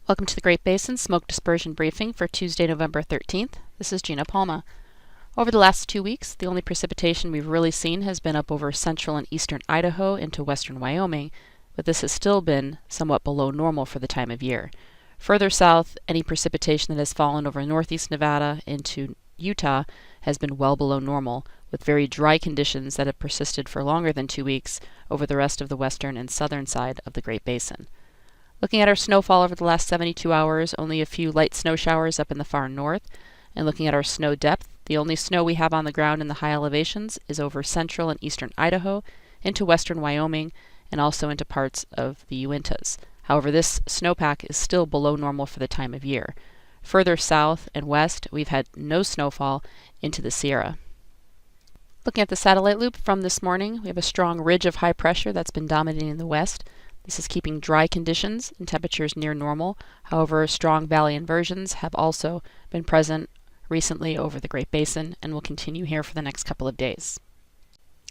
Welcome to the Great Basin Smoke Dispersion Briefing for Tuesday, November 13th. This is Gina Palma. Over the last 2 weeks, the only precipitation we've really seen has been up over central and eastern Idaho into western Wyoming, but this has still been somewhat below normal for the time of year. Further south, any precipitation that has fallen over northeast Nevada into Utah has been well below normal, with very dry conditions that have persisted for longer than 2 weeks over the rest of the western and southern side of the Great Basin. Looking at our snowfall over the last 72 hours, only a few light snow showers up in the far north. And looking at our snow depth, the only snow we have on the ground in the high elevations is over central and eastern Idaho, into western Wyoming, and also into parts of the Uintas. However, this snowpack is still below normal for the time of year. Further south and west, we've had no snowfall into the Sierra. Looking at the satellite loop from this morning, we have a strong ridge of high pressure that's been dominating the west. This is keeping dry conditions and temperatures near normal. However, strong valley inversions have also been present recently over the Great Basin and will continue here for the next couple of days.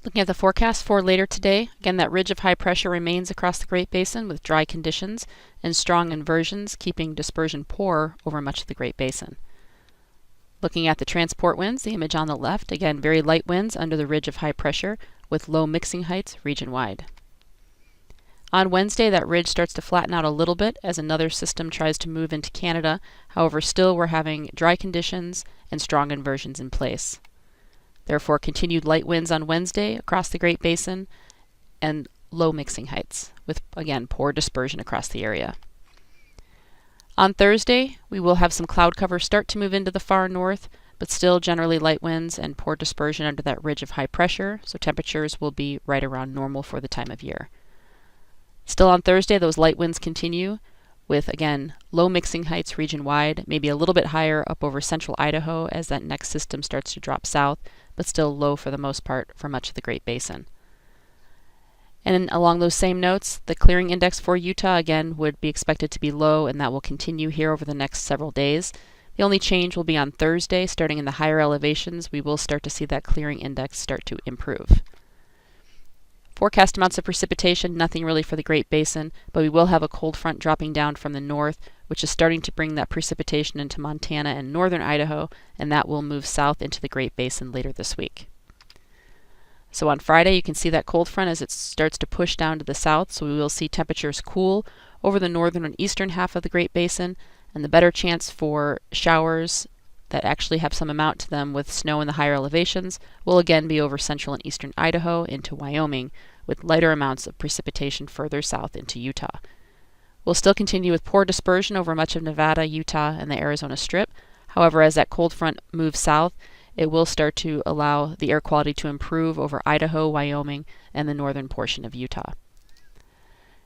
Looking at the forecast for later today, again, that ridge of high pressure remains across the Great Basin with dry conditions and strong inversions keeping dispersion poor over much of the Great Basin. Looking at the transport winds, the image on the left, again, very light winds under the ridge of high pressure with low mixing heights region-wide. On Wednesday, that ridge starts to flatten out a little bit as another system tries to move into Canada. However, still we're having dry conditions and strong inversions in place. Therefore, continued light winds on Wednesday across the Great Basin and low mixing heights with, again, poor dispersion across the area. On Thursday, we will have some cloud cover start to move into the far north, but still generally light winds and poor dispersion under that ridge of high pressure, so temperatures will be right around normal for the time of year. Still on Thursday, those light winds continue with, again, low mixing heights region-wide, maybe a little bit higher up over central Idaho as that next system starts to drop south, but still low for the most part for much of the Great Basin. And along those same notes, the clearing index for Utah, again, would be expected to be low, and that will continue here over the next several days. The only change will be on Thursday. Starting in the higher elevations, we will start to see that clearing index start to improve. Forecast amounts of precipitation, nothing really for the Great Basin, but we will have a cold front dropping down from the north, which is starting to bring that precipitation into Montana and northern Idaho, and that will move south into the Great Basin later this week. So on Friday, you can see that cold front as it starts to push down to the south, so we will see temperatures cool over the northern and eastern half of the Great Basin, and the better chance for showers that actually have some amount to them with snow in the higher elevations will again be over central and eastern Idaho into Wyoming, with lighter amounts of precipitation further south into Utah. We'll still continue with poor dispersion over much of Nevada, Utah, and the Arizona Strip. However, as that cold front moves south, it will start to allow the air quality to improve over Idaho, Wyoming, and the northern portion of Utah.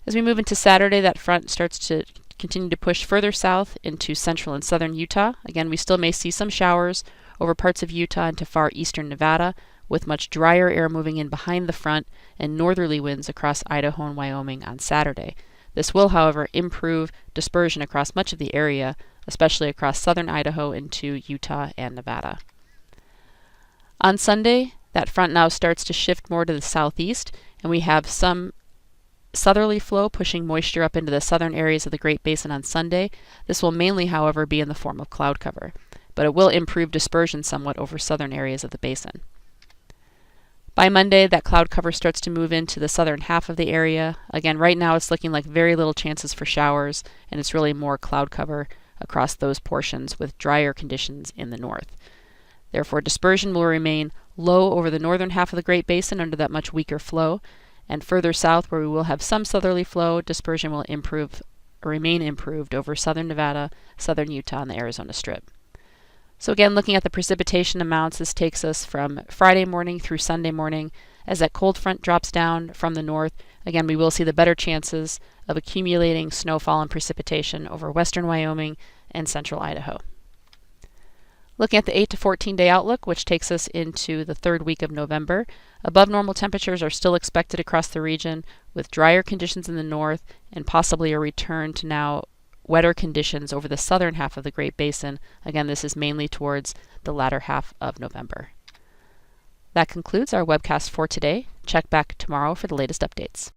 As we move into Saturday, that front starts to continue to push further south into central and southern Utah. Again, we still may see some showers over parts of Utah into far eastern Nevada, with much drier air moving in behind the front and northerly winds across Idaho and Wyoming on Saturday. This will, however, improve dispersion across much of the area, especially across southern Idaho into Utah and Nevada. On Sunday, that front now starts to shift more to the southeast, and we have some southerly flow pushing moisture up into the southern areas of the Great Basin on Sunday. This will mainly, however, be in the form of cloud cover, but it will improve dispersion somewhat over southern areas of the basin. By Monday, that cloud cover starts to move into the southern half of the area. Again, right now it's looking like very little chances for showers, and it's really more cloud cover across those portions with drier conditions in the north. Therefore, dispersion will remain low over the northern half of the Great Basin under that much weaker flow, and further south, where we will have some southerly flow, dispersion will remain improved over southern Nevada, southern Utah, and the Arizona Strip. So again, looking at the precipitation amounts, this takes us from Friday morning through Sunday morning. As that cold front drops down from the north, again, we will see the better chances of accumulating snowfall and precipitation over western Wyoming and central Idaho. Looking at the 8 to 14-day outlook, which takes us into the third week of November, above normal temperatures are still expected across the region, with drier conditions in the north and possibly a return to now wetter conditions over the southern half of the Great Basin. Again, this is mainly towards the latter half of November. That concludes our webcast for today. Check back tomorrow for the latest updates.